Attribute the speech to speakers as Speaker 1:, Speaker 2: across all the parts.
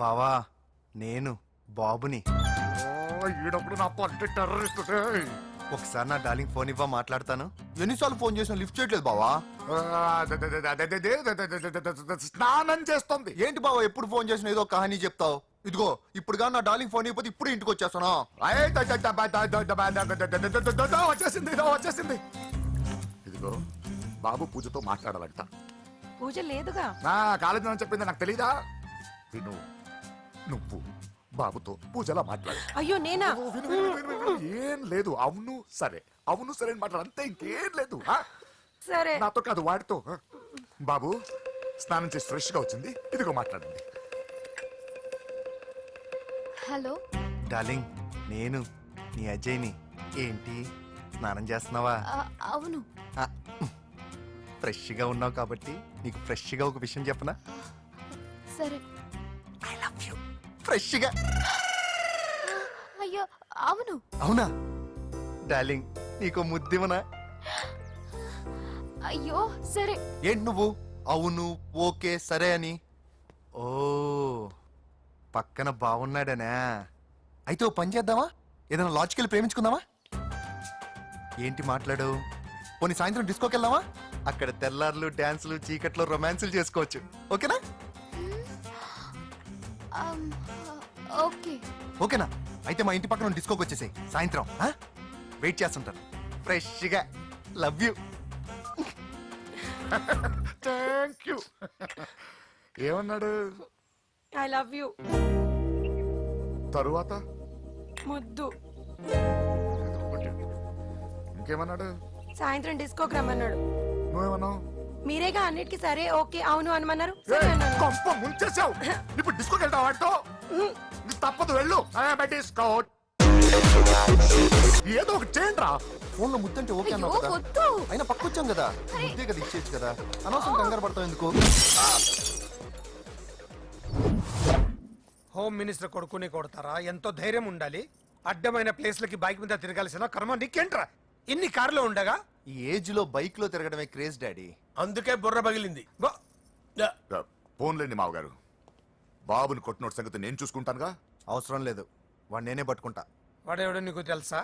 Speaker 1: బావా నేను బాబుని.
Speaker 2: ఈడప్పుడు నా పంట టెర్రరిస్ట్.
Speaker 1: ఒకసారి నా డార్లింగ్ ఫోన్ ఇవ్వ, మాట్లాడతాను. ఎన్నిసార్లు ఫోన్ చేసినా లిఫ్ట్ చేయట్లేదు బావా.
Speaker 2: స్నానం చేస్తుంది.
Speaker 1: ఏంటి బావా ఎప్పుడు ఫోన్ చేసినా ఏదో కహానీ చెప్తావు. ఇదిగో ఇప్పుడు నా డార్లింగ్ ఫోన్ అయిపోతే ఇప్పుడు ఇంటికి వచ్చేస్తాను.
Speaker 2: వచ్చేసింది. ఇదిగో బాబు పూజతో మాట్లాడాలంట.
Speaker 3: పూజ లేదుగా.
Speaker 2: కాలేజీ అని చెప్పింది నాకు తెలీదా? విను, నువ్వు బాబుతో పూజలా మాట్లాడు.
Speaker 3: అయ్యో నేనా?
Speaker 2: ఏం లేదు. అవును సరే, అవును సరే అని మాట్లాడు, అంతే, ఇంకేం లేదు.
Speaker 3: సరే
Speaker 2: నాతో కాదు, వాడితో. బాబు స్నానం చేసి ఫ్రెష్ గా వచ్చింది, ఇదిగో మాట్లాడండి.
Speaker 4: హలో
Speaker 1: డార్లింగ్ నేను నీ అజయ్ని. ఏంటి స్నానం చేస్తున్నావా?
Speaker 4: అవును.
Speaker 1: ఫ్రెష్ గా ఉన్నావు కాబట్టి నీకు ఫ్రెష్ గా ఒక విషయం చెప్పనా?
Speaker 4: సరే.
Speaker 1: I love you. ఫ్రెష్ గా.
Speaker 4: అయ్యో అవును.
Speaker 1: అవునా డార్లింగ్, నీకు ముద్దివనా?
Speaker 4: అయ్యో సరే.
Speaker 1: ఏంటి నువ్వు అవును ఓకే సరే అని? ఓ పక్కన బాగున్నాడనా? అయితే ఓ పని చేద్దామా? ఏదైనా లాజికల్ ప్రేమించుకుందామా? ఏంటి మాట్లాడు? పోనీ సాయంత్రం డిస్కోకి వెళ్దామా? అక్కడ తెల్లార్లు డాన్సులు చీకట్లో రొమాన్సులు చేసుకోవచ్చు. ఓకేనా?
Speaker 4: ఓకే.
Speaker 1: ఓకేనా? అయితే మా ఇంటి పక్కన డిస్కోకి వచ్చేసాయి సాయంత్రం. వెయిట్ చేస్తుంటాను ఫ్రెష్ గా. Love you.
Speaker 2: Thank you. ఏమన్నాడు?
Speaker 3: I love you.
Speaker 2: తరువాత
Speaker 3: ముద్దు.
Speaker 2: ఇంకేమన్నాడు?
Speaker 3: సాయంత్రం డిస్కోకి రమ్మన్నాడు.
Speaker 2: నువ్వేమన్నావు?
Speaker 3: మీరేగా అన్నిటికీ సరే ఓకే అవును అనమన్నారు. సరే అన్నాను.
Speaker 2: కొంప ముంచేసావు. ఇప్పుడు డిస్కోకి వెళ్తావు వాటితో? తప్పదు, వెళ్ళు. డిస్కో ఏదో ఒకటి చేయండి రా.
Speaker 1: ఫోన్ లో ముద్దంటే ఓకే అన్నావు
Speaker 4: అయ్యో
Speaker 1: కదా.
Speaker 4: వద్దు.
Speaker 1: అయినా పక్కొచ్చాం కదా, ముద్దే కదా ఇచ్చేయచ్చు కదా. అనవసరం కంగారు పడతావు ఎందుకు?
Speaker 5: హోమ్ మినిస్టర్ కొడుకుని కొడతారా? ఎంతో ధైర్యం ఉండాలి. అడ్డమైన ప్లేస్లకి బైక్ మీద తిరగాల్సిన కర్మ నీకేంట్రా? ఇన్ని కార్లో ఉండగా
Speaker 1: ఈ ఏజ్ లో బైక్ లో తిరగడమే క్రేజ్ డాడీ.
Speaker 5: అందుకే బుర్ర పగిలింది.
Speaker 2: ఫోన్లేండి మావగారు, బాబుని కొట్టినోటి సంగతి నేను చూసుకుంటానుగా.
Speaker 1: అవసరం లేదు, వాడు నేనే పట్టుకుంటా.
Speaker 5: వాడెవడో నీకు తెలుసా?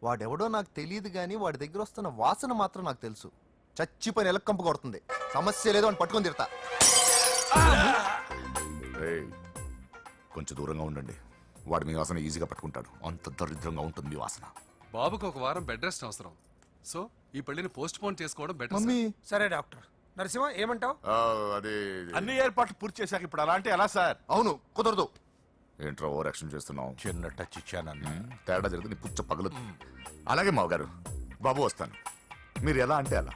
Speaker 1: వాడెవడో నాకు తెలియదు గానీ వాడి దగ్గర వస్తున్న వాసన మాత్రం నాకు తెలుసు. చచ్చిపోయిన ఎలక్కంపు కొడుతుంది. సమస్య లేదు అని పట్టుకొని తిడతా.
Speaker 2: కొంచెం దూరంగా ఉండండి. వాడు మీ వాసన ఈజీగా పట్టుకుంటాడు. అంత దరిద్రంగా ఉంటుంది మీ వాసన.
Speaker 6: బాబుకు ఒక వారం బెడ్ రెస్ట్ అవసరం. సో ఈ పెళ్లిని పోస్ట్ పోన్ చేసుకోవడం బెటర్.
Speaker 1: మమ్మీ
Speaker 5: సరే డాక్టర్ నరసింహ ఏమంటావు?
Speaker 2: అదే
Speaker 7: అన్ని ఏర్పాట్లు పూర్తి చేశాక ఇప్పుడు అలా అంటే ఎలా సార్?
Speaker 1: అవును కుదరదు.
Speaker 2: ఏంట్రా ఓవర్ యాక్షన్ చేస్తున్నావు?
Speaker 7: చిన్న టచ్ ఇచ్చానన్న.
Speaker 2: తేడా జరిగితే నీ పుచ్చ పగలు. అలాగే మావగారు, బాబు వస్తాను. మీరు ఎలా అంటే అలా.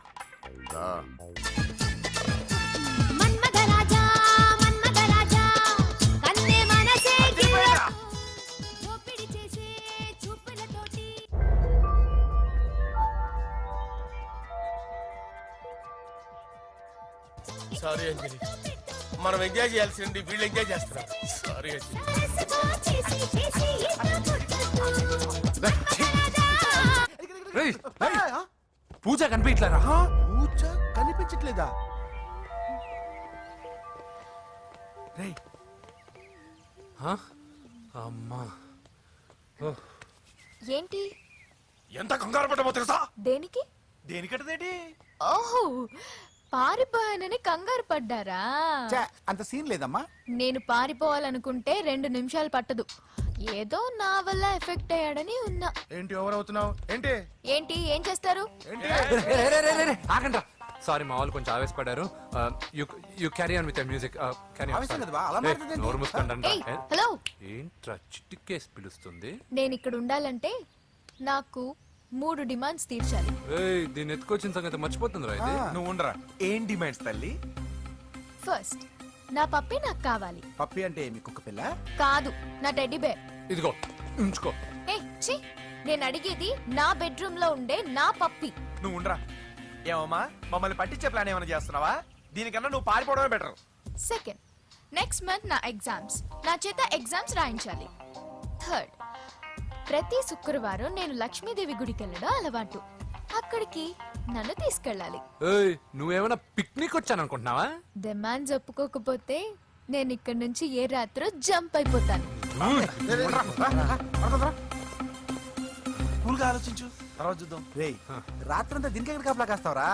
Speaker 5: సారీ అంజలి, మనం ఎంజాయ్ చేయాల్సింది వీళ్ళు ఎంజాయ్ చేస్తున్నారు. సారీ
Speaker 7: పూజ కనిపించలేరా? పూజ కనిపించట్లేదా?
Speaker 6: అమ్మా
Speaker 4: ఏంటి?
Speaker 5: ఎంత కంగారు పడ్డామో తెలుసా?
Speaker 4: దేనికి?
Speaker 7: దేనికట్టదేటి?
Speaker 4: ఓహో పారిపోయానని కంగారు పడ్డారా?
Speaker 7: అంత సీన్ లేదమ్మా.
Speaker 4: నేను పారిపోవాలనుకుంటే 2 నిమిషాలు పట్టదు. ఏదో నా వల్ల ఎఫెక్ట్ అయ్యాడని ఉన్నా.
Speaker 7: ఏంటి ఓవర్ అవుతున్నావు? ఏంటి
Speaker 4: ఏంటి ఏం చేస్తారు?
Speaker 6: ఆగండ్రా. సారీ మా వాళ్ళు కొంచెం ఆవేశపడ్డారు. You carry on with music.
Speaker 4: ఏయ్ హలో,
Speaker 6: ఏంట్రా చిటికేసి పిలుస్తుంది?
Speaker 4: నేను ఇక్కడ ఉండాలంటే నాకు 3 డిమాండ్స్ తీర్చాలి.
Speaker 6: దీన్ని ఎత్తుకొచ్చిన సంగతి మర్చిపోతుందిరా ఇది.
Speaker 7: నువ్వు ఉండరా. ఏం డిమాండ్స్ తల్లి?
Speaker 4: ఫస్ట్ నా పప్పి నాకు కావాలి.
Speaker 7: పప్పి అంటే మీ కుక్క పిల్ల?
Speaker 4: కాదు, నా టెడ్డీ బేర్.
Speaker 6: ఇదిగో ఉంచుకో.
Speaker 4: ఛీ, నేను అడిగేది నా బెడ్రూమ్ లో ఉండే నా పప్పి.
Speaker 7: నువ్వు ఉండరా. ఏమమ్మా మమ్మల్ని పట్టించే ప్లాన్ ఏమైనా చేస్తున్నావా? దీనికన్నా నువ్వు పారిపోవడమే బెటర్.
Speaker 4: సెకండ్, నెక్స్ట్ మంత్ నా ఎగ్జామ్స్, నా చేత ఎగ్జామ్స్ రాయించాలి. థర్డ్, ప్రతి శుక్రవారం నేను లక్ష్మీదేవి గుడికి వెళ్ళడం అలవాటు. అక్కడికి నన్ను తీసుకెళ్ళాలి.
Speaker 6: ఏయ్, నువ్వేమైనా పిక్నిక్ వచ్చాను అనుకుంటున్నావా?
Speaker 4: డిమాండ్స్ ఒప్పుకోకపోతే నేను ఇక్కడి నుంచి ఏ రాత్రో జంప్ అయిపోతాను.
Speaker 7: కూల్గా ఆలోచించు, తర్వాత చూద్దాం.
Speaker 8: రేయ్ రాత్రంతా దీనికి ఎక్కడ కాపలా కాస్తావరా?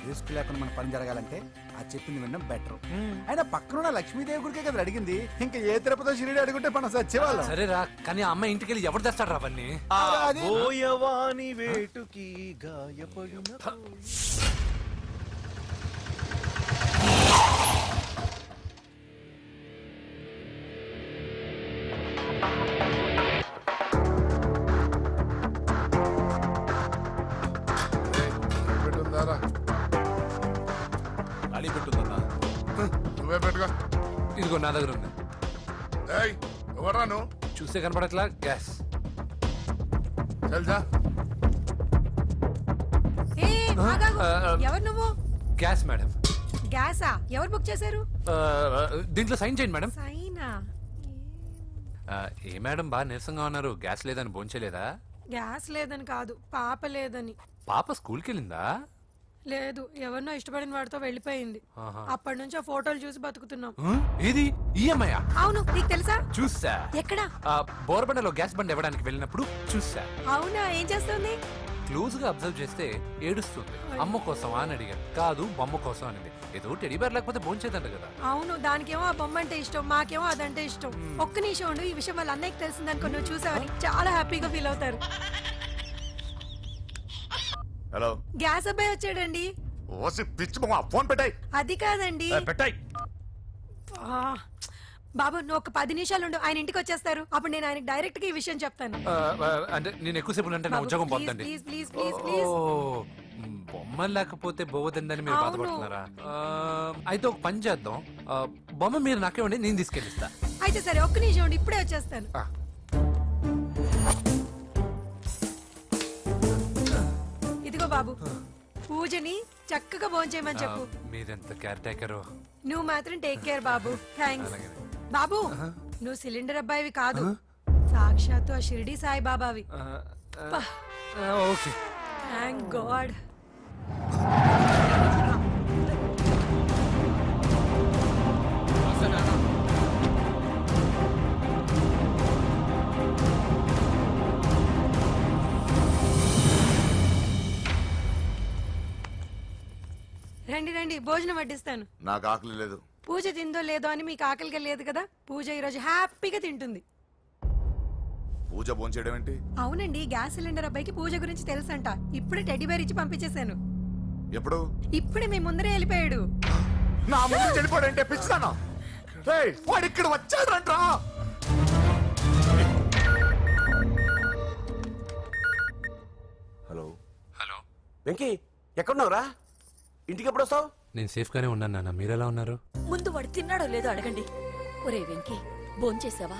Speaker 8: రిస్క్ లేకుండా మన పని జరగాలంటే ఆ చెప్పింది వినడం బెటర్. అయినా పక్కన లక్ష్మీదేవి గుడికే కదా అడిగింది, ఇంకా ఏ తిరుపతి షిరిడి అడుగుంటే మనం సచ్చేవాళ్ళం.
Speaker 6: సరేరా, కానీ ఆ అమ్మాయి ఇంటికి వెళ్ళి ఎవరు తెస్తాడు రా అవన్నీ?
Speaker 7: బోయవాని వేటుకి గాయపడిన ఖాళీ పెట్టుందన్నా.
Speaker 2: నువ్వే పెట్టుకో.
Speaker 6: ఇదిగో నా దగ్గర ఉంది.
Speaker 2: ఏయ్, ఎవరా నువ్వు?
Speaker 6: చూస్తే కనపడట్లా? గ్యాస్.
Speaker 2: తెలుసా?
Speaker 3: ఏ, ఆగాగు.
Speaker 6: ఆ,
Speaker 3: ఎవరు నువ్వు?
Speaker 6: Gas madam.
Speaker 3: గ్యాసా? ఎవరు బుక్ చేశారు?
Speaker 6: దీంట్లో సైన్ చేయండి మేడం.
Speaker 3: సైనా?
Speaker 6: ఏ మేడం బాగా నీరసంగా ఉన్నారు? గ్యాస్ లేదని భోంచలేదా?
Speaker 3: గ్యాస్ లేదని కాదు, పాప లేదని.
Speaker 6: పాప స్కూల్కి వెళ్ళిందా?
Speaker 3: లేదు, ఎవరినో ఇష్టపడిన వాడితో వెళ్ళిపోయింది.
Speaker 6: ఆహా.
Speaker 3: అప్పటి నుంచి ఆ ఫోటోలు చూసి బతుకుతున్నాం.
Speaker 6: ఏది ఈఎంఐ?
Speaker 3: అవును, నీకు తెలుసా?
Speaker 6: చూసా.
Speaker 3: ఎక్కడా?
Speaker 6: బోర్బండలో గ్యాస్ బండ్ ఇవ్వడానికి వెళ్ళినప్పుడు చూసా.
Speaker 3: అవునా, ఏం చేస్తుంది?
Speaker 6: క్లోజ్ గా అబ్జర్వ్ చేస్తే ఏడుస్తుంది. అమ్మ కోసమా అని అడిగాను. కాదు, బొమ్మ కోసం అనింది. ఏదో టెడీ బేర్ లేకపోతే భోంచేదంట కదా.
Speaker 3: అవును, దానికేమో ఆ బొమ్మ అంటే ఇష్టం, మాకేమో అదంటే ఇష్టం. ఒక్క నిమిషం ఉండు, ఈ విషయం వాళ్ళ అన్నయ్యకి తెలిసిందనుకో, నువ్వు చూసావని చాలా హ్యాపీగా ఫీల్ అవుతారు.
Speaker 2: హలో,
Speaker 3: గ్యాస్ అబ్బాయి వచ్చాడండి.
Speaker 2: ఓసి పిచ్చి బొమ్మ, ఫోన్ పెట్టాయి.
Speaker 3: అది కాదండి.
Speaker 2: పెట్టాయి.
Speaker 3: ఆ, బాబు నువ్వు ఒక 10 నిమిషాలు ఉండు, ఆయన ఇంటికి వచ్చేస్తారు. అప్పుడు నేను ఆయనకి డైరెక్ట్ గా ఈ విషయం చెప్తాను.
Speaker 6: అంటే నేను ఎక్కువసేపు అంటే నా
Speaker 3: బాబు,
Speaker 6: ఉద్యోగం
Speaker 3: ప్లీజ్,
Speaker 6: పోద్దండి.
Speaker 3: Please, please, please, please.
Speaker 6: బొమ్మ లేకపోతే పోవద్దని మీరు
Speaker 3: అవును.
Speaker 6: బాధపడుతున్నారా? అయితే ఒక పని చేద్దాం. బొమ్మ మీరు నాకే ఉండి నేను తీసుకెళ్ళిస్తా.
Speaker 3: అయితే సరే, ఒక్క నిమిషం ఉండు, ఇప్పుడే వచ్చేస్తాను. ఇదిగో బాబు, పూజని చక్కగా భోంచేయమని చెప్పు.
Speaker 6: మీరెంత కేర్ టేకరు.
Speaker 3: నువ్వు మాత్రం టేక్ కేర్ బాబు. థ్యాంక్స్. బాబు, నువ్వు సిలిండర్ అబ్బాయివి కాదు, సాక్షాత్తు ఆ షిరిడి సాయి బాబావి.
Speaker 6: ఓకే.
Speaker 3: Thank God. రండి రండి, భోజనం వడ్డిస్తాను.
Speaker 2: నాకు ఆకలి లేదు.
Speaker 3: పూజ తిందో లేదో అని మీకు ఆకలిగా లేదు కదా, పూజ ఈరోజు హ్యాపీగా తింటుంది.
Speaker 2: పూజ భోంచేయడం ఏంటి?
Speaker 3: అవునండి, గ్యాస్ సిలిండర్ అబ్బాయికి పూజ గురించి తెలుసంట. ఇప్పుడే టెడ్డీ బేర్ ఇచ్చి పంపించేశాను.
Speaker 2: ఎప్పుడు?
Speaker 3: ఇప్పుడే మీ ముందరే వెళ్ళిపోయాడు.
Speaker 2: నా ముందు చెడిపోడంటే పిచ్చిదానా? ఏయ్, వాడు ఇక్కడ వచ్చాడంట్రా.
Speaker 7: Hello
Speaker 6: hello.
Speaker 7: వెంకీ, ఎక్కడున్నావురా? ఇంటికి ఎప్పుడు వస్తావు?
Speaker 6: నేను సేఫ్ గానే ఉన్నాను నాన్న. మీరెలా ఉన్నారు?
Speaker 9: ముందు వాడు తిన్నాడో లేదో అడగండి. ఒరే వెంకీ, భోంచేసావా?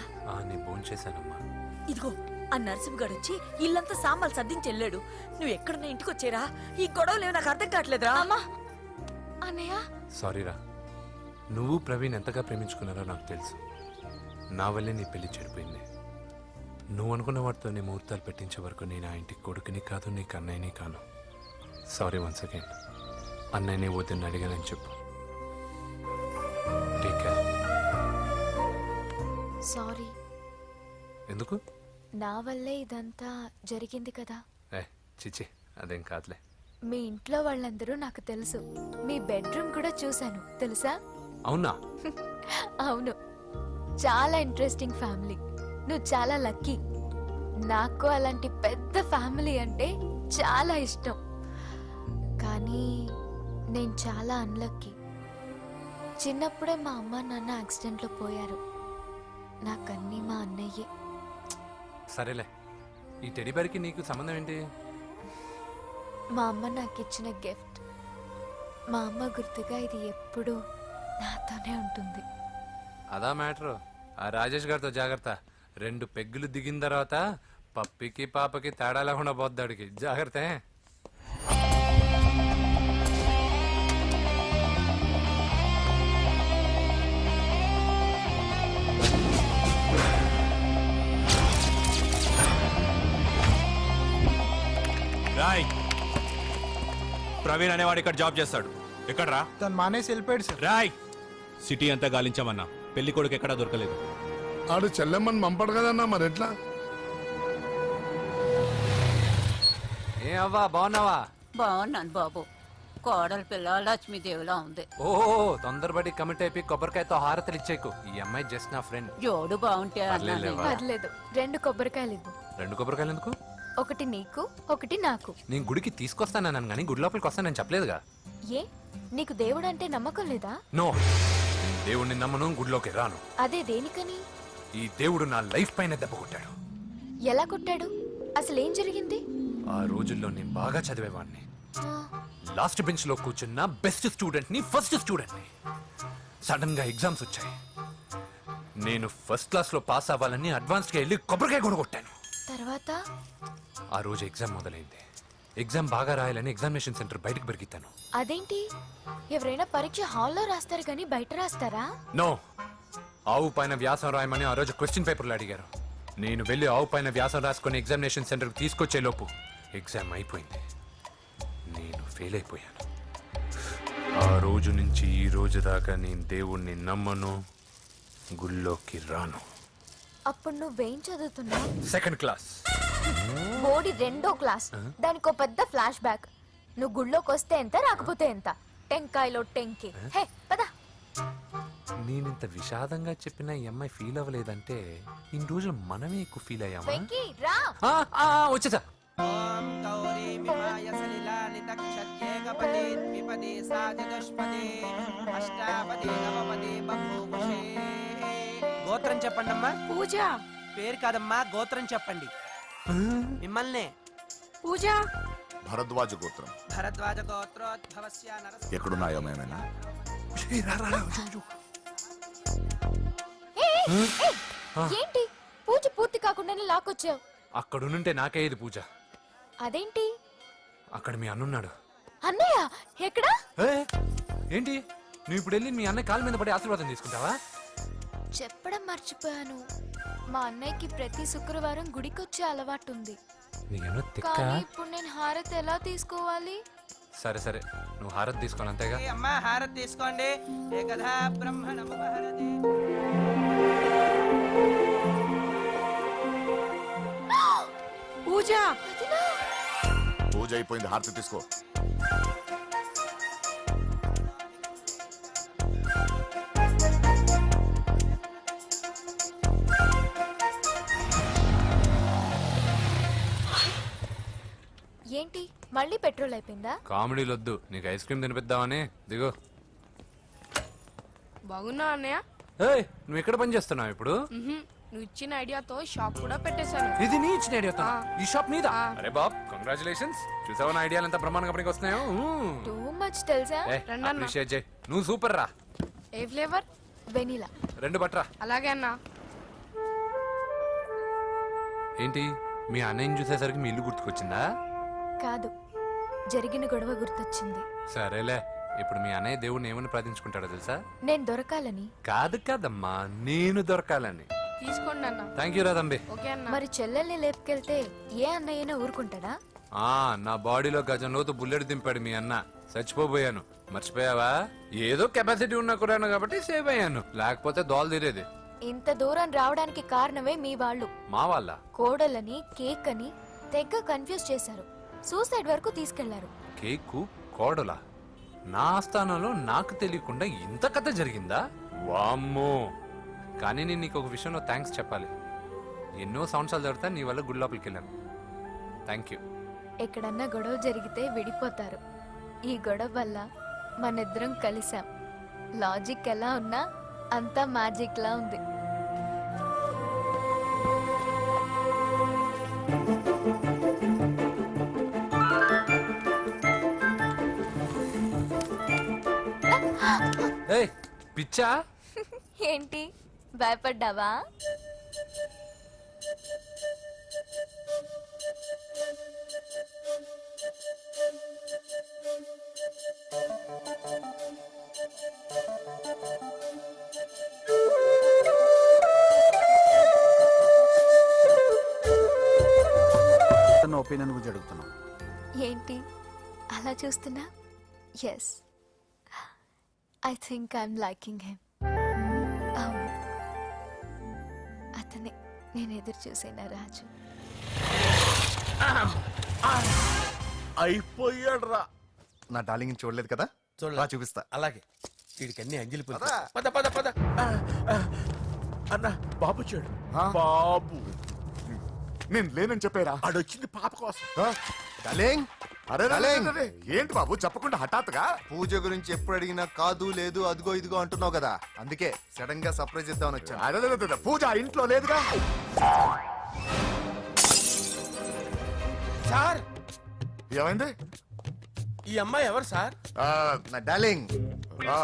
Speaker 6: నేను భోంచేశానమ్మా.
Speaker 9: ఇదిగో ఆ నరసింహగాడు వచ్చి ఇల్లంతా సామాన్లు సర్దించి వెళ్ళాడు. నువ్వు ఎక్కడున్నా ఇంటికి వచ్చేరా? ఈ గొడవలేవు నాకు అర్థం కావట్లేదురా.
Speaker 4: అమ్మా, అన్నయ్య,
Speaker 6: సారీరా. నువ్వు ప్రవీణ్ ఎంతగా ప్రేమించుకున్నారో నాకు తెలుసు. నా వల్లే నీ పెళ్లి చెడిపోయింది. నువ్వు అనుకున్న వాటితో నీ ముహూర్తాలు పెట్టించే వరకు నేను ఆ ఇంటికి కొడుకుని కాదు, నీకు అన్నయ్యని కాను. Sorry once again. అన్నయ్యని వద్దని అడిగానని చెప్పు. Take care.
Speaker 4: సారీ.
Speaker 6: ఎందుకు?
Speaker 4: నా వల్లే ఇదంతా జరిగింది కదా.
Speaker 6: చిచి, అదేం కాదులే.
Speaker 4: మీ ఇంట్లో వాళ్ళందరూ నాకు తెలుసు. మీ బెడ్రూమ్ కూడా చూశాను, తెలుసా?
Speaker 6: అవునా?
Speaker 4: అవును, చాలా ఇంట్రెస్టింగ్ ఫ్యామిలీ. నువ్వు చాలా లక్కీ. నాకు అలాంటి పెద్ద ఫ్యామిలీ అంటే చాలా ఇష్టం. కానీ నేను చాలా అన్లక్కీ. చిన్నప్పుడే మా అమ్మ నాన్న యాక్సిడెంట్లో పోయారు. నాకన్నీ మా అన్నయ్యే.
Speaker 6: సరేలే, ఈ టెడీ బేర్కి నీకు సంబంధం ఏంటి?
Speaker 4: మా అమ్మ నాకు ఇచ్చిన గిఫ్ట్. మా అమ్మ గుర్తుగా ఇది ఎప్పుడూ నాతోనే ఉంటుంది.
Speaker 6: అదా మ్యాటర్. ఆ రాజేష్ గారితో జాగ్రత్త. 2 పెగ్గులు దిగిన తర్వాత పప్పికి పాపకి తేడా లేకుండా పోద్దాడికి. జాగ్రత్త.
Speaker 10: ప్రవీణ్ అనేవాడు ఇక్కడ జాబ్ చేస్తాడు. ఎక్కడ్రా?
Speaker 5: తను మానేసి వెళ్ళిపోయాడు సార్.
Speaker 10: రాయ్ సిటీ అంతా గాలించామన్నా, పెళ్లి కొడుకు ఎక్కడా దొరకలేదు.
Speaker 11: ఆడు చెల్లెమ్మని పంపడు కదన్నా, మరి ఎట్లా?
Speaker 6: ఏ అవ్వా బాగున్నావా?
Speaker 9: బాగున్నాను బాబు. కోడల పిల్ల లక్ష్మీదేవిలా ఉంది.
Speaker 6: ఓ తొందరపడి కమిట్ అయిపోయి కొబ్బరికాయతో హారతలు ఇచ్చేకు. ఈ అమ్మాయి జస్ట్ నా ఫ్రెండ్.
Speaker 9: జోడు బాగుంటే
Speaker 6: పర్లేదులేవా?
Speaker 4: పర్లేదు 2 కొబ్బరికాయలు ఇవ్వు.
Speaker 6: 2 కొబ్బరికాయలు ఎందుకు?
Speaker 4: ఒకటి నీకు, ఒకటి నాకు.
Speaker 6: నేను గుడికి తీసుకొస్తానన్నాను కానీ గుడి లోపలికి వస్తానని చెప్పలేదుగా.
Speaker 4: ఏ నీకు దేవుడు అంటే నమ్మకం లేదా?
Speaker 6: నో, నేను దేవుడిని నమ్మను, గుడిలోకి రాను.
Speaker 4: అదే దేనికని?
Speaker 6: ఈ దేవుడు నా లైఫ్ పైన దెబ్బ కొట్టాడు.
Speaker 4: ఎలా కొట్టాడు? అసలు ఏం జరిగింది?
Speaker 6: ఆ రోజుల్లో నేను బాగా చదివేవాడిని.
Speaker 4: ఆ,
Speaker 6: లాస్ట్ బెంచ్ లో కూర్చున్న బెస్ట్ స్టూడెంట్ ని, ఫస్ట్ స్టూడెంట్ ని. సడన్ గా ఎగ్జామ్స్ వచ్చాయి. నేను ఫస్ట్ క్లాస్ లో పాస్ అవ్వాలని అడ్వాన్స్ గా వెళ్ళి కొబ్బరికాయ కూడా కొట్టాను.
Speaker 4: తర్వాత
Speaker 6: ఆ రోజు ఎగ్జామ్ మొదలైంది. ఎగ్జామ్ బాగా రాయాలని ఎగ్జామినేషన్ సెంటర్ బయటకు పెరిగితాను.
Speaker 4: అదేంటి? ఎవరైనా పరీక్ష హాల్లో రాస్తారు కానీ బయట రాస్తారా?
Speaker 6: నో, ఆవు పైన వ్యాసం రాయమని ఆ రోజు క్వశ్చన్ పేపర్లు అడిగారు. నేను వెళ్ళి ఆవు పైన వ్యాసం రాసుకొని ఎగ్జామినేషన్ సెంటర్కి తీసుకొచ్చే లోపు ఎగ్జామ్ అయిపోయింది. నేను ఫెయిల్ అయిపోయాను. ఆ రోజు నుంచి ఈ రోజు దాకా నేను దేవుణ్ణి నమ్మను, గుళ్ళోకి రాను.
Speaker 4: అప్పుడు నువ్వేం చదువుతున్నావు?
Speaker 6: Second class.
Speaker 4: బోడి 2వ క్లాస్. దానికో పెద్ద ఫ్లాష్ బ్యాక్. నువ్వు గుళ్ళోకి వస్తే ఎంత, రాకపోతే ఎంత. టెంకాయలో టెంకి. హే పద.
Speaker 6: నేనింత విషాదంగా చెప్పిన ఈ అమ్మాయి ఫీల్ అవ్వలేదంటే ఇన్ని రోజులు మనమే ఎక్కువ ఫీల్ అయ్యామా?
Speaker 4: వెంకీ రా.
Speaker 6: వచ్చేసా.
Speaker 7: గోత్రం చెప్పండి అమ్మా.
Speaker 3: పూజ.
Speaker 7: పేరు కాదమ్మా, గోత్రం చెప్పండి. మిమ్మల్నే.
Speaker 3: పూజ.
Speaker 2: భరద్వాజ గోత్రం.
Speaker 7: భరద్వాజ గోత్రోద్భవస్య నరసింహ.
Speaker 2: ఎక్కడున్నాయో మేమైనా?
Speaker 4: ఏంటి పూజ పూర్తి కాకుండానే లాక్కొచ్చావు?
Speaker 6: అక్కడుంటే నాకే ఇది పూజ.
Speaker 4: అదేంటి?
Speaker 6: అక్కడ మీ అన్నున్నాడు.
Speaker 4: అన్నయ్య ఎక్కడా?
Speaker 6: ఏంటి నువ్వు ఇప్పుడు వెళ్ళి మీ అన్నయ్య కాళ్ళ మీద పడి ఆశీర్వాదం తీసుకుంటావా?
Speaker 4: చెప్పడం మర్చిపోయాను. మా అన్నయ్యకి ప్రతి శుక్రవారం గుడికొచ్చే అలవాటు ఉంది.
Speaker 6: నీకేమో తిక్క.
Speaker 4: కానీ ఇప్పుడు నేను హారతి ఎలా తీసుకోవాలి?
Speaker 6: సరే సరే, నువ్వు హారతి తీసుకోవాలి అంతేగా.
Speaker 7: అమ్మా హారతి తీసుకోండి. ఏకదా బ్రహ్మణముపహరతి.
Speaker 3: పూజ.
Speaker 2: పూజ అయిపోయింది, హారతి తీసుకో.
Speaker 4: ఏంటి మళ్ళీ పెట్రోల్ అయిపోయిందా?
Speaker 6: కామెడీలు వద్దు, నీకు ఐస్ క్రీమ్ తినిపిద్దామని. దిగో.
Speaker 3: బాగున్నా అన్నయ్య?
Speaker 6: ఏయ్, నువ్వు ఎక్కడ పని చేస్తున్నావు ఇప్పుడు?
Speaker 3: నువ్వు ఇచ్చిన ఐడియాతో షాప్ కూడా పెట్టేశాను.
Speaker 6: ఇది నీ ఇచ్చిన ఐడియా. ఈ షాప్ మీద. అరే బాబ్, కంగ్రాచులేషన్స్. చూసావా నా ఐడియాలు ఎంత బ్రహ్మాండంగా పనికి వస్తున్నాయో?
Speaker 4: టూ మచ్ తెలుసా?
Speaker 6: అప్రిషియేట్ చేయి. నువ్వు సూపర్ రా.
Speaker 3: ఏ ఫ్లేవర్?
Speaker 4: వెనీలా.
Speaker 6: 2 బట్రా.
Speaker 3: అలాగే అన్నా.
Speaker 6: ఏంటి మీ అన్నయ్యని చూసేసరికి మీ ఇల్లు గుర్తుకొచ్చిందా?
Speaker 4: కాదు, జరిగిన గొడవ గుర్తొచ్చింది.
Speaker 6: సరేలే, ఇప్పుడు మీ అన్నయ్య దేవుడిని ఏమని ప్రార్థించుకుంటాడో తెలుసా?
Speaker 4: నేను దొరకాలని.
Speaker 6: కాదు కాదమ్మా, నేను దొరకాలని.
Speaker 3: తీసుకోండి అన్న.
Speaker 6: Thank you రాదంబి.
Speaker 3: ఓకే అన్న.
Speaker 4: మరి చెల్లెల్ని లేపుకెళ్తే ఏ అన్నయ్యనా ఊరుకుంటాడా?
Speaker 6: నా బాడీలో గజం లోతు బుల్లెట్ దింపాడు మీ అన్న. చచ్చిపోయాను, మర్చిపోయావా? ఏదో కెపాసిటీ ఉన్న కురాను కాబట్టి సేవ్ అయ్యాను, లేకపోతే దోలు తీరేది.
Speaker 4: ఇంత దూరం రావడానికి కారణమే మీ వాళ్ళు.
Speaker 6: మా వాళ్ళ
Speaker 4: కోడలని కేక్ అని తెగ కన్ఫ్యూజ్ చేశారు. సూసైడ్ వరకు తీసుకెళ్లారు.
Speaker 6: కేకు కోడలా? నా ఆస్థానంలో నాకు తెలియకుండా ఇంత కథ జరిగిందా? వామ్మో. కానీ నేను నీకు ఒక విషయంలో థ్యాంక్స్ చెప్పాలి. ఎన్నో సంవత్సరాలు జరుగుతా నీ వల్ల గుడి లోపలికి వెళ్ళాను. Thank you.
Speaker 4: ఎక్కడన్నా గొడవ జరిగితే విడిపోతారు. ఈ గొడవ వల్ల మనిద్దరం కలిసాం. లాజిక్ ఎలా ఉన్నా అంతా మ్యాజిక్ లా ఉంది.
Speaker 6: ఏయ్, పిచ్చా?
Speaker 4: ఏంటి భయపడ్డావా?
Speaker 8: ఒపీనియన్ గురించి అడుగుతున్నాం.
Speaker 4: ఏంటి అలా చూస్తున్నా yes I think I'm liking him. అవును, అతనే నేను ఎదురు చూసిన రాజు.
Speaker 2: అయిపోయాడు రా.
Speaker 1: నా డార్లింగ్ చూడలేదు కదా,
Speaker 5: చూడలేదు.
Speaker 1: రా చూపిస్తా.
Speaker 5: అలాగే వీడికి అన్ని అంజలి పులుసు.
Speaker 1: పద.
Speaker 5: పద పద పద.
Speaker 7: అన్న బాబు చూడు
Speaker 2: ఆ?
Speaker 7: బాబు
Speaker 2: నేను లేనని చెప్పారా?
Speaker 7: ఆడొచ్చింది పాప కోసం.
Speaker 1: డార్లింగ్,
Speaker 2: అరే రే, రే,
Speaker 1: డార్లింగ్.
Speaker 2: రే, రే. ఏంటి బాబు చెప్పకుండా హఠాత్తుగా?
Speaker 1: పూజ గురించి ఎప్పుడు అడిగినా కాదు లేదు అదిగో ఇదిగో అంటున్నావు కదా, అందుకే సడన్ గా సర్ప్రైజ్ ఇద్దామని వచ్చాను.
Speaker 2: అరే, రే, రే, రే, పూజ ఆ ఇంట్లో లేదుగా.
Speaker 5: సార్
Speaker 2: ఏమైంది?
Speaker 5: ఈ అమ్మాయి ఎవరు సార్?
Speaker 2: ఆ,
Speaker 1: నా డార్లింగ్,
Speaker 2: ఆ,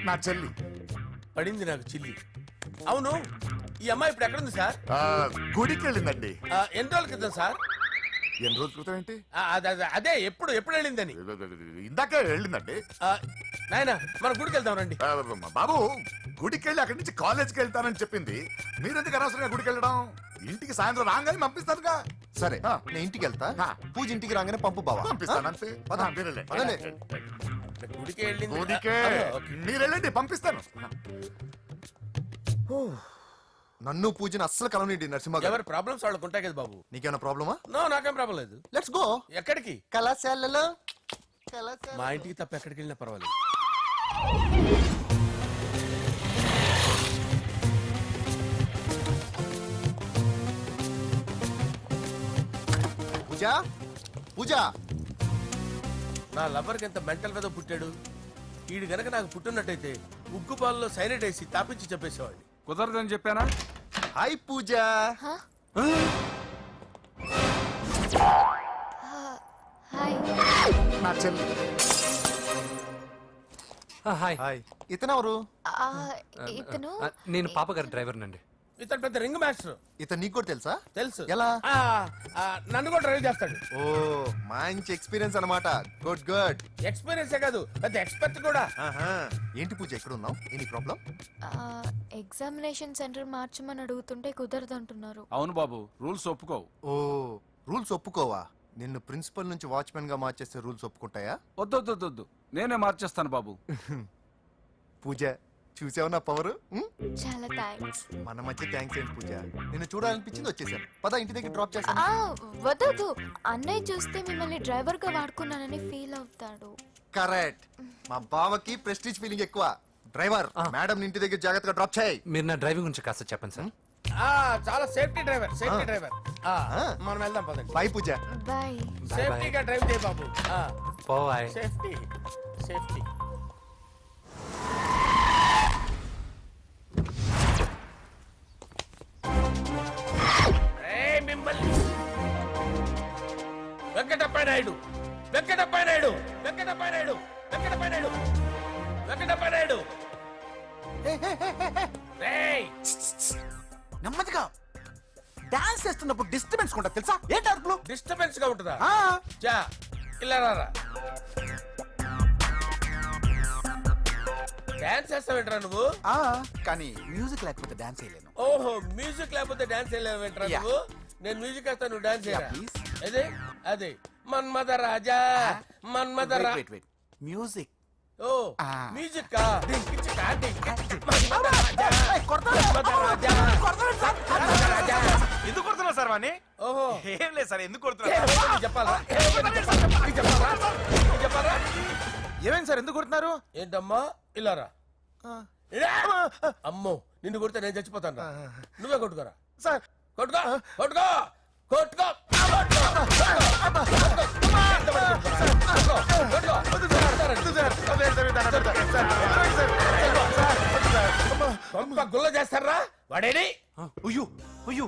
Speaker 2: నా చెల్లి.
Speaker 5: పడింది నాకు చిల్లి. అవును, ఈ అమ్మాయి ఇప్పుడు ఎక్కడుంది సార్?
Speaker 2: ఆ, గుడికి వెళ్ళిందండి.
Speaker 5: ఎన్ని రోజుల క్రితం సార్?
Speaker 2: ఎన్ని రోజుల క్రితం ఏంటి?
Speaker 5: అదే ఎప్పుడు వెళ్ళిందని.
Speaker 2: ఇందాకే వెళ్ళిందండి.
Speaker 5: నాయన మన గుడికి వెళ్దాం రండి.
Speaker 2: ఆ, బాబు గుడికి వెళ్ళి అక్కడి నుంచి కాలేజ్కి వెళ్తానని చెప్పింది. మీరెందుకు అనవసరంగా గుడికి వెళ్ళడం? ఇంటికి సాయంత్రం రాగానే పంపిస్తానుగా.
Speaker 1: సరే
Speaker 2: ఆ.
Speaker 1: నేను ఇంటికి వెళ్తా,
Speaker 2: ఆ.
Speaker 1: పూజ ఇంటికి రాగానే పంపు బావా.
Speaker 2: పంపిస్తాను అంతే.
Speaker 1: పద.
Speaker 2: ఆ, మీరెళ్ళండి.
Speaker 1: పదండి.
Speaker 5: గుడికి వెళ్ళింది.
Speaker 2: గుడికే
Speaker 5: ఓకే.
Speaker 2: మీరు వెళ్ళండి, పంపిస్తాను.
Speaker 1: నన్ను పూజని అస్సలు కలవనిండి నరసింహ గారు.
Speaker 5: ఎవరి ప్రాబ్లమ్స్ వాళ్ళకు ఉంటాయి కదా బాబు.
Speaker 1: నీకేమైనా ప్రాబ్లమా?
Speaker 5: నో, నాకేం ప్రాబ్లం లేదు.
Speaker 1: Let's go.
Speaker 5: ఎక్కడికి?
Speaker 1: కళాశాలలో
Speaker 5: మా ఇంటికి తప్ప ఎక్కడికి వెళ్ళినా పర్వాలేదు.
Speaker 1: పూజ, పూజ.
Speaker 5: నా లవర్కి ఎంత మెంటల్ మీద పుట్టాడు. వీడు గనక నాకు పుట్టినట్టయితే ఉగ్గు పాలలో సైనట్ వేసి తాపించి చెప్పేసేవాడిని.
Speaker 8: కుదరదని చెప్పానా?
Speaker 1: హాయ్ పూజ.
Speaker 4: హాయ్.
Speaker 2: నా చెల్లి.
Speaker 6: హాయ్.
Speaker 1: హాయ్. ఇతనెవరు?
Speaker 4: ఇతను
Speaker 6: నేను పాప గారి డ్రైవర్ నండి.
Speaker 5: ఇతను పెద్ద రింగ్ మాస్టర్.
Speaker 1: ఇతను నీకు కూడా తెలుసా?
Speaker 5: తెలుసు.
Speaker 1: ఎలా?
Speaker 5: నన్ను కూడా డ్రైవ్ చేస్తాడు.
Speaker 1: ఓ మంచి ఎక్స్పీరియన్స్ అన్నమాట. Good good.
Speaker 5: ఎక్స్పీరియన్సే కాదు, పెద్ద ఎక్స్పర్ట్ కూడా.
Speaker 1: ఏంటి పూజ ఎక్కడ ఉన్నావు? Any problem?
Speaker 4: ఎగ్జామినేషన్ సెంటర్ మార్చమని అడుగుతుంటే కుదరదంటున్నారు.
Speaker 8: అవును బాబు, రూల్స్ ఒప్పుకోవు.
Speaker 1: ఓ రూల్స్ ఒప్పుకోవా? నిన్ను ప్రిన్సిపల్ నుంచి వాచ్మెన్ గా మార్చేస్తే రూల్స్ ఒప్పుకుంటాయా?
Speaker 8: వద్దు, నేనే మార్చేస్తాను బాబు.
Speaker 1: పూజ చూసావు నా పవర్?
Speaker 4: చాలా థ్యాంక్స్.
Speaker 1: మన మధ్య థ్యాంక్స్ ఏంటి పూజ, నిన్ను చూడాలనిపించింది వచ్చేసాను. పద ఇంటి దగ్గర డ్రాప్ చేస్తాను.
Speaker 4: వద్దు, అన్నయ్య చూస్తే మిమ్మల్ని డ్రైవర్ గా వాడుకున్నానని ఫీల్ అవుతాడు.
Speaker 1: కరెక్ట్. మా బావకి ప్రెస్టీజ్ ఫీలింగ్ ఎక్కువ. డ్రైవర్, మేడం ఇంటి దగ్గర జాగ్రత్తగా డ్రాప్ చేయి.
Speaker 6: మీరు నా డ్రైవింగ్ గురించి కాస్త చెప్పండి సార్.
Speaker 5: చాలా సేఫ్టీ డ్రైవర్. మనం వెళ్దాం పదండి.
Speaker 1: బై పూజ.
Speaker 4: బాయ్.
Speaker 5: సేఫ్టీగా డ్రైవ్ చేయి బాబు.
Speaker 6: పోవాయ్.
Speaker 5: Safety safety. మిమ్మల్ని వెంకటప్ప నాయుడు, వెంకటప్ప నాయుడు, వెంకటప్ప నాయుడు, వెంకటప్ప నాయుడు, వెంకటప్ప నాయుడు.
Speaker 8: నెమ్మదిగా డాన్స్ చేస్తున్నప్పుడు డిస్టర్బెన్స్ కొంటా తెలుసా? ఏంటి అరుపులు?
Speaker 5: డిస్టర్బెన్స్ గా ఉంటుందా? చా ఇలా రారా. డాన్స్ చేస్తావేంట్రా నువ్వు?
Speaker 8: కానీ మ్యూజిక్ లేకపోతే డాన్స్ చేయలేను.
Speaker 5: ఓహో, మ్యూజిక్ లేకపోతే డాన్స్ వేయలేవేంట్రా నువ్వు? నేను మ్యూజిక్ వేస్తా, నువ్వు డాన్స్ చేయరా?
Speaker 8: ప్లీజ్.
Speaker 5: అదే అదే మన్మథ రాజా, మన్మథ రా.
Speaker 8: మ్యూజిక్.
Speaker 5: ఓ మ్యూజిక్ కా డింకిచికా డింకిచికా మన్మథ రాజా, మన్మథ రాజా, మన్మథ రాజా.
Speaker 7: ఎందుకు కొడుతున్నావు సార్ వాణ్ణి?
Speaker 5: ఓహో,
Speaker 7: ఏం లేదు సార్, ఎందుకు
Speaker 5: ఏ,
Speaker 7: కొడుతున్నా?
Speaker 5: చెప్పాలా? చెప్పాలా?
Speaker 8: ఏమైంది సార్, ఎందుకు కొడుతున్నారు?
Speaker 5: ఏంటమ్మా ఇలా రా. అమ్మో, నిన్ను కొడితే నేను చచ్చిపోతాను. నువ్వే కొట్టుకోరా
Speaker 8: సార్
Speaker 5: కొట్టుకో కొట్టుకో కొట్టుకో. గుల్ల చేస్తారా వాడేని?
Speaker 6: అయ్యో అయ్యో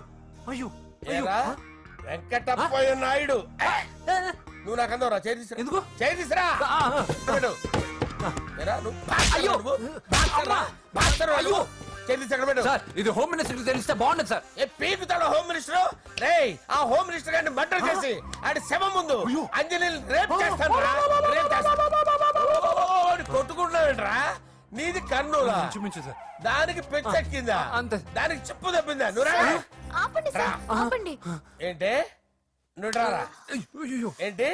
Speaker 6: అయ్యో
Speaker 5: ఏరా, వెంకటప్పయ్య నాయుడు. నువ్వు నాకు అందవరా? చేయి తీసురా.
Speaker 6: ఎందుకు?
Speaker 5: చేయి తీసురా. పెట్టు. ఏరా, నువ్వు బాక్సర్ రా, నువ్వు బాక్సర్ రా, బాక్సర్ రా నువ్వు. చేయి తీసి ఎక్కడ పెట్టు.
Speaker 6: సార్ ఇది హోమ్ మినిస్టర్ తెలిస్తే బాగుండదు సార్.
Speaker 5: ఏ పీకుతాడు హోమ్ మినిస్టర్? రేయ్, ఆ హోమ్ మినిస్టర్ గారిని మర్డర్ చేసి ఆడి శవం ముందు అంజలిని రేప్ చేస్తాను రా. రేప్ చేస్తాను. కొట్టుకుంటున్నావేంట్రా? నీది కన్నులా?
Speaker 6: ఇంచుమించు సార్.
Speaker 5: దానికి పెచ్చెక్కిందా?
Speaker 6: అంతే.
Speaker 5: దానికి చెప్పు తప్పిందా? నువ్వు రా.
Speaker 4: ఆపండి సార్, ఆపండి.
Speaker 5: ఏంటి? నువ్వు రారా.
Speaker 6: అయ్యో
Speaker 5: ఏంటి?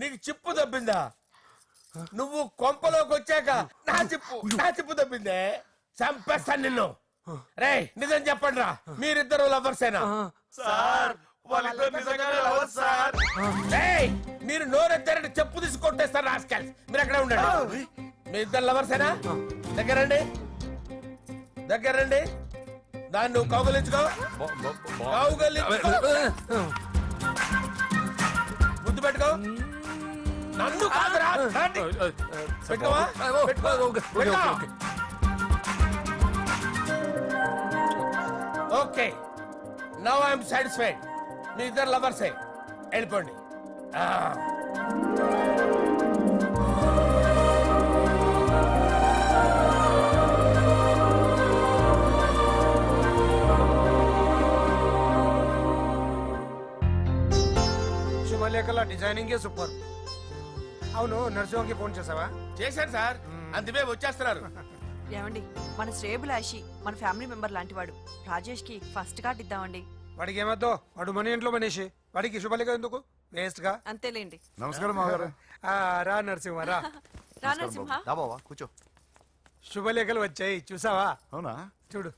Speaker 5: నీకు చిప్పు దబ్బిందా? నువ్వు కొంపలోకి వచ్చాక నా చిప్పు దబ్బిందే. చంపేస్తాను నిన్ను. రే నిజం చెప్పండి రా, మీరిద్దరు లవర్సేనా?
Speaker 7: సార్ వాళ్ళిద్దరు నిజంగానే లవర్స్ సార్.
Speaker 5: రేయ్, మీరు నోరెత్తారంటే చెప్పు తీసి కొట్టేస్తారు రాస్కల్స్. మీరు అక్కడే ఉండండి. మీ ఇద్దరు లవర్సేనా? దగ్గరండి, దగ్గరండి. దాన్ని నువ్వు కౌగలించుకో, కౌగలించుకో. ముద్దు పెట్టుకో. నన్ను కాదురా, దాన్ని. పెట్టుకోవా? పెట్టుకో. Okay, now I'm satisfied. మీ ఇద్దరు లవర్సే, వెళ్ళిపోండి.
Speaker 8: శుభలేఖల డిజైనింగ్ సూపర్. అవును, నర్సింహకి ఫోన్ చేసావా?
Speaker 5: చేశాను సార్, అందుకే వచ్చేస్తున్నారు.
Speaker 9: ఏమండి, మన శ్రేయబులాషి మన ఫ్యామిలీ మెంబర్ లాంటి వాడు. రాజేష్ కి ఫస్ట్ కార్డ్ ఇద్దామండి.
Speaker 8: వాడికి ఏమద్దో, వాడు మన ఇంట్లో మనిషి, వాడికి శుభలేఖ ఎందుకు వేస్ట్ గా.
Speaker 9: అంతేలేండి.
Speaker 2: నమస్కారం మామగారు.
Speaker 8: రా నరసింహ రా.
Speaker 9: రా నరసింహ.
Speaker 1: దా బావా కూర్చో.
Speaker 8: శుభలేఖలు వచ్చాయి చూసావా?
Speaker 2: అవునా?
Speaker 8: చూడు.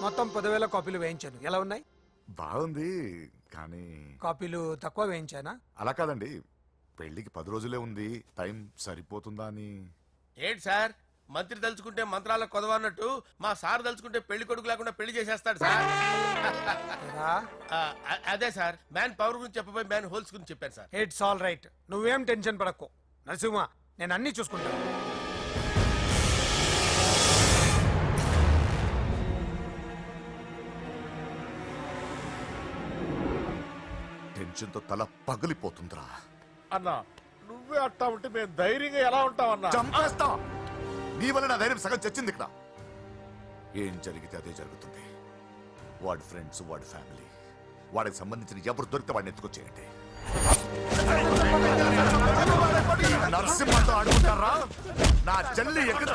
Speaker 8: మొత్తం 10,000 కాపీలు వేయించాను. ఎలా ఉన్నాయి?
Speaker 2: బాగుంది, కానీ
Speaker 8: కాపీలు తక్కువ వేయించానా?
Speaker 2: అలా కాదండి, పెళ్లికి 10 రోజులే ఉంది, టైం సరిపోతుందా అని.
Speaker 5: ఏంటి సార్, మంత్రి తలుచుకుంటే మంత్రాలకు కొదవన్నట్టు మా సార్ తలుచుకుంటే పెళ్లి కొడుకు లేకుండా పెళ్లి చేసేస్తాడు సార్.
Speaker 8: రా.
Speaker 5: అదే సార్, మ్యాన్ పవర్ గురించి చెప్పబోయి మ్యాన్ హోల్స్ గురించి చెప్పాను సార్.
Speaker 8: ఇట్స్ ఆల్ రైట్, నువ్వేం టెన్షన్ పడకు నరసింహ, నేను అన్ని చూసుకుంటాను.
Speaker 2: టెన్షన్ తో తల పగిలిపోతుందిరా.
Speaker 7: అన్నా నువ్వే అట్టా ఉంటే మేము ధైర్యంగా ఎలా ఉంటామన్నా?
Speaker 2: చంపేస్తా. నీ వల్ల నా ధైర్యం సగం చచ్చింది ఇక్కడ. ఏం జరిగితే అదే జరుగుతుంది. వాడి ఫ్రెండ్స్, వాడి ఫ్యామిలీ, వాడికి సంబంధించిన ఎవరు దొరికితే వాడిని ఎత్తుకొచ్చేయండి. నరసింహతో అడుగుతారా? నా చెల్లి ఎక్కడ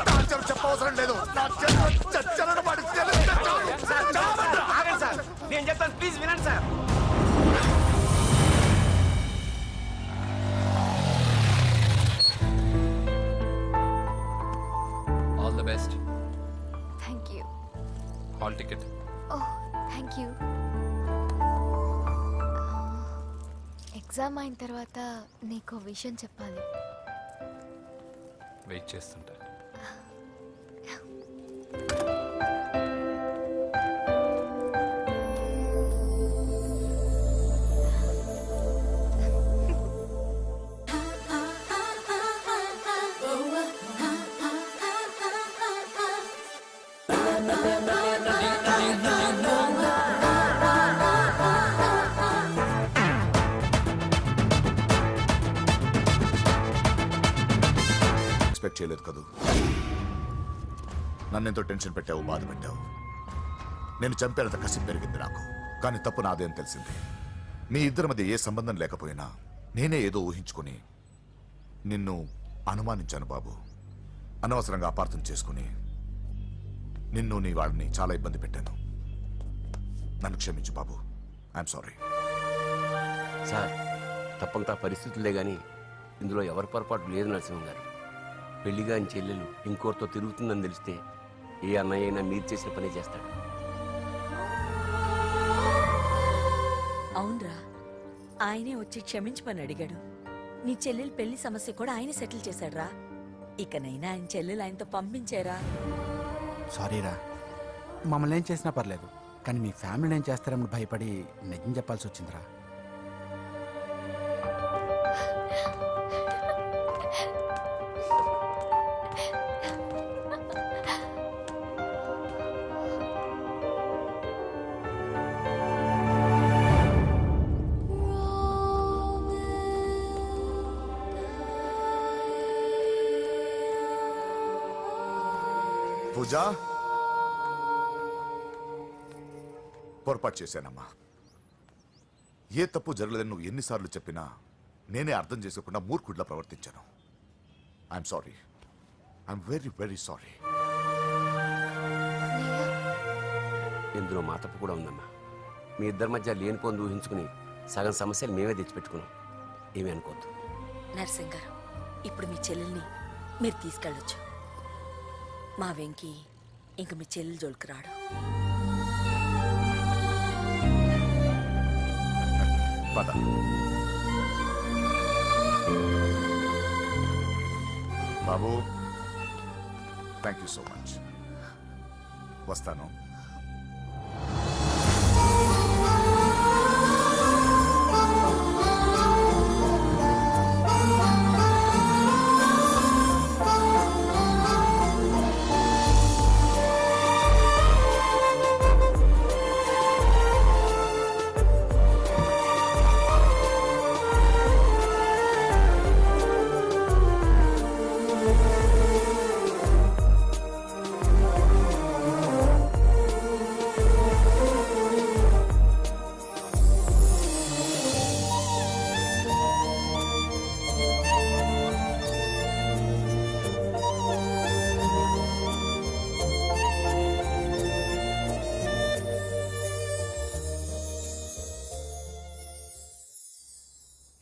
Speaker 2: చెప్పవసరం లేదు. నా చెల్లి చచ్చలను వాడి
Speaker 7: నేను చెప్తాను, ప్లీజ్ వినండి sir.
Speaker 6: All the best.
Speaker 4: Thank you.
Speaker 6: Hall ticket.
Speaker 4: Oh thank you. Exam అయిన తర్వాత నీకు విషయం చెప్పాలి.
Speaker 6: వెయిట్ చేస్తుంటా.
Speaker 2: ఎక్స్పెక్ట్ చేయలేదు కదూ. నన్నెంతో టెన్షన్ పెట్టావు, బాధ పెట్టావు. నేను చంపేంత కసి పెరిగింది నాకు. కానీ తప్పు నాదే అని తెలిసింది. మీ ఇద్దరి మధ్య ఏ సంబంధం లేకపోయినా నేనే ఏదో ఊహించుకుని నిన్ను అనుమానించాను బాబు. అనవసరంగా అపార్థం చేసుకుని నిన్ను, నీ వాళ్ళని చాలా ఇబ్బంది పెట్టాను. నన్ను క్షమించు బాబు. I'm sorry.
Speaker 12: సార్, తప్పంతా పరిస్థితులే గాని ఇందులో ఎవరి పొరపాటు లేదు నరసింహ గారు. పెళ్లిగాని చెల్లెలు ఇంకోరితో తిరుగుతుందని తెలిస్తే ఏ అన్నయ్య అయినా మీరు చేసిన పనే చేస్తాడు.
Speaker 9: అవునరా, ఆయనే వచ్చి క్షమించమని అడిగాడు. నీ చెల్లెలు పెళ్లి సమస్య కూడా ఆయన సెటిల్ చేశాడురా. ఇకనైనా ఆయన చెల్లెలు ఆయనతో పంపించారా?
Speaker 8: సారీరా, మమ్మల్ని ఏం చేసినా పర్లేదు, కానీ మీ ఫ్యామిలీని ఏం చేస్తారని భయపడి నిజం చెప్పాల్సి వచ్చిందిరా.
Speaker 2: పూజా, పొరపాటు చేశానమ్మా. ఏ తప్పు జరగలేదని నువ్వు ఎన్నిసార్లు చెప్పినా నేనే అర్థం చేసుకోకుండా మూర్ఖుడిలా ప్రవర్తించాను. I'm sorry. I'm very very sorry.
Speaker 12: ఇందులో మా తప్పు కూడా ఉందమ్మా. మీ ఇద్దరి మధ్య లేనిపోని ఊహించుకుని సగం సమస్యలు మేమే తెచ్చిపెట్టుకున్నాం. ఏమీ అనుకోవద్దు.
Speaker 9: నర్సింగ్ గారు, ఇప్పుడు మీ చెల్లెల్ని మీరు తీసుకెళ్ళొచ్చు. మా వెంకీ ఇంక మీ చెల్లెలు జోలికి రాడు.
Speaker 2: పద. బాబు, థ్యాంక్ యూ సో మచ్. వస్తాను.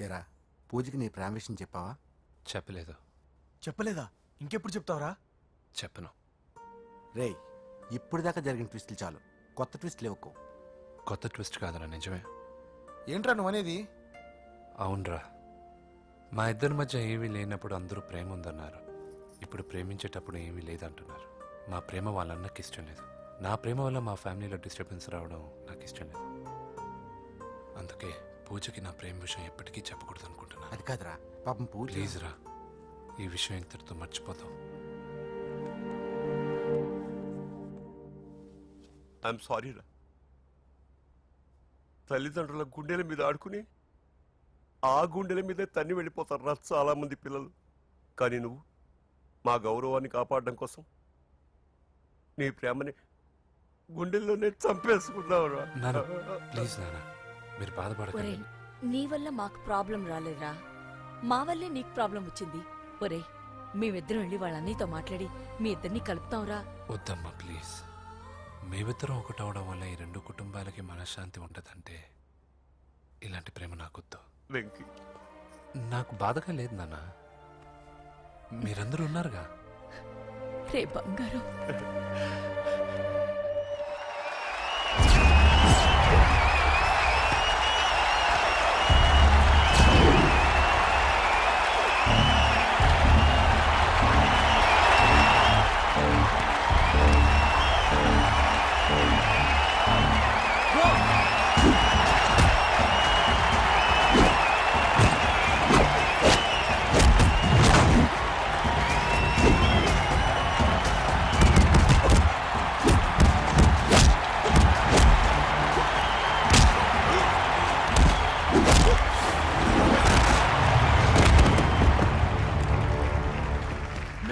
Speaker 8: ఎరా, పూజకి నీ ప్రేమ విషయం చెప్పావా?
Speaker 6: చెప్పలేదు.
Speaker 7: చెప్పలేదా? ఇంకెప్పుడు చెప్తావురా?
Speaker 6: చెప్పను.
Speaker 8: రేయ్, ఇప్పుడు దాకా జరిగిన ట్విస్టులు చాలు, కొత్త ట్విస్ట్ లేవుకో.
Speaker 6: కొత్త ట్విస్ట్ కాదురా, నిజమే.
Speaker 1: ఏంట్రా నువ్వు అనేది?
Speaker 6: అవునరా, మా ఇద్దరి మధ్య ఏమీ లేనప్పుడు అందరూ ప్రేమ ఉందన్నారు. ఇప్పుడు ప్రేమించేటప్పుడు ఏమీ లేదంటున్నారు. మా ప్రేమ వాళ్ళన్నకి ఇష్టం లేదు. నా ప్రేమ వల్ల మా ఫ్యామిలీలో డిస్టర్బెన్స్ రావడం నాకు ఇష్టం లేదు. అందుకే పూజకి నా ప్రేమ విషయం ఎప్పటికీ చెప్పకూడదు అనుకుంటున్నాను.
Speaker 8: అది కాదురా, పాపం పూజ.
Speaker 6: ప్లీజ్ రా, ఈ విషయం ఇంతటితో మర్చిపోతాం.
Speaker 12: ఐఎమ్ సారీ రా. తల్లిదండ్రుల గుండెల మీద ఆడుకుని ఆ గుండెల మీద తన్ని వెళ్ళిపోతారు రా చాలా మంది పిల్లలు. కానీ నువ్వు మా గౌరవాన్ని కాపాడడం కోసం నీ ప్రేమని గుండెల్లోనే చంపేసుకున్నావు రా.
Speaker 6: నాన్న, ప్లీజ్ నాన్న, మీరు బాధపడకండి.
Speaker 9: ఒరేయ్, నీ వల్ల మాకు ప్రాబ్లం రాలేదురా, మా వల్లే నీకు ప్రాబ్లం వచ్చింది. ఒరేయ్, మేమిద్దరం వెళ్ళి వాళ్ళ అన్నయ్యతో మాట్లాడి మీ ఇద్దరిని కలుపుతాంరా.
Speaker 6: వద్దమ్మా ప్లీజ్. మేమిద్దరం ఒకటవడం వల్ల ఈ రెండు కుటుంబాలకి మనశ్శాంతి ఉండదంటే ఇలాంటి ప్రేమ నాకొద్దు.
Speaker 12: వెంకీ,
Speaker 6: నాకు బాధగా లేదు నాన్న, మీరందరూ ఉన్నారుగా.
Speaker 9: రే బంగారం.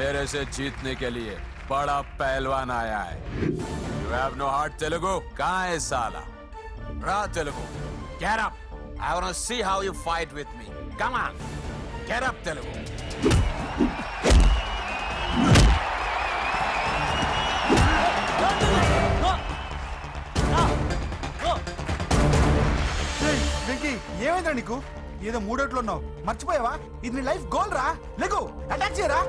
Speaker 10: मेरे से जीतने के लिए बड़ा पहलवान आया है. You have no heart, Telugu? कहाँ है साला? Ra Telugu, get up. I want to see how you fight with me. Come on, get up, Telugu.
Speaker 8: Venky, ఏమైందిరా నీకు? ఏదో మూడోట్లో ఉన్నావు, మర్చిపోయావా? ఇది నీ లైఫ్ గోల్ రా. లెగో, అటాక్ చేయరా.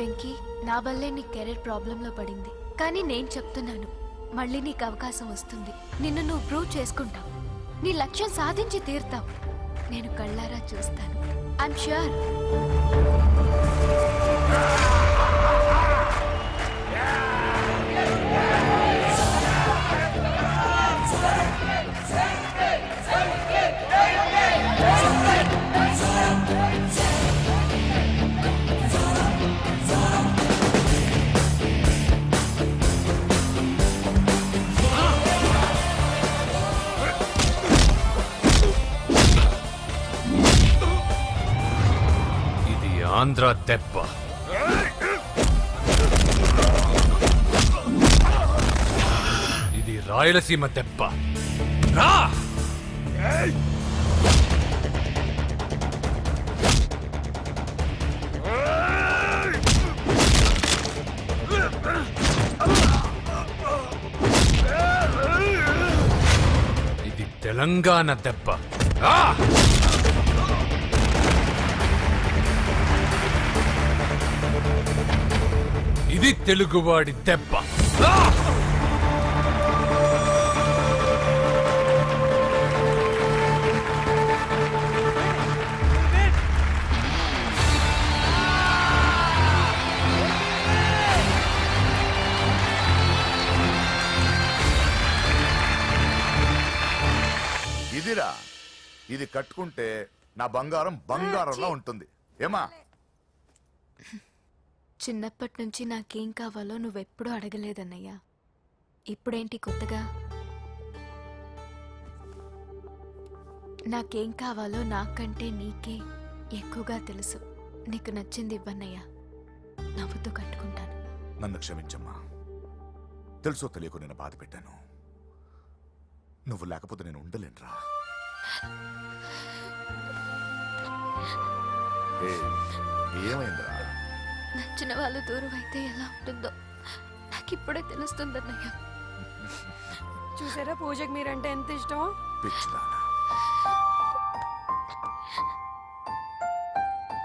Speaker 4: వెంకీ, నా వల్లే నీ కెరీర్ ప్రాబ్లంలో పడింది. కానీ నేను చెప్తున్నాను, మళ్ళీ నీకు అవకాశం వస్తుంది. నిన్ను నువ్వు ప్రూవ్ చేసుకుంటావు. నీ లక్ష్యం సాధించి తీరుతావు. నేను కళ్ళారా చూస్తాను. I'm sure.
Speaker 6: ఇది ఆంధ్ర దెబ్బ. ఇది రాయలసీమ దెబ్బ. రా! ఇది తెలంగాణ దెబ్బ. రా! ఇది తెలుగువాడి దెబ్బ. రా!
Speaker 2: ఇదిరా, ఇది కట్టుకుంటే నా బంగారం బంగారంలో ఉంటుంది. ఏమా?
Speaker 4: చిన్నప్పటి నుంచి నాకేం కావాలో నువ్వెప్పుడూ అడగలేదన్నయ్యా. ఇప్పుడేంటి కొత్తగా? నాకేం కావాలో నాకంటే నీకే ఎక్కువగా తెలుసు. నీకు నచ్చింది ఇవ్వన్నయ్యా, నవ్వుతూ కట్టుకుంటాను.
Speaker 2: నన్ను క్షమించమ్మా. తెలుసో తెలియకు నేను బాధ పెట్టాను. నువ్వు లేకపోతే నేను ఉండలేనురా. ఏమైందిరా?
Speaker 4: నచ్చిన వాళ్ళు దూరం అయితే ఎలా ఉంటుందో నాకిప్పుడే తెలుస్తుందన్నయ్యా.
Speaker 3: చూసారా పూజకి మీరంటే ఎంత ఇష్టమో.
Speaker 2: పిచ్చిదానా,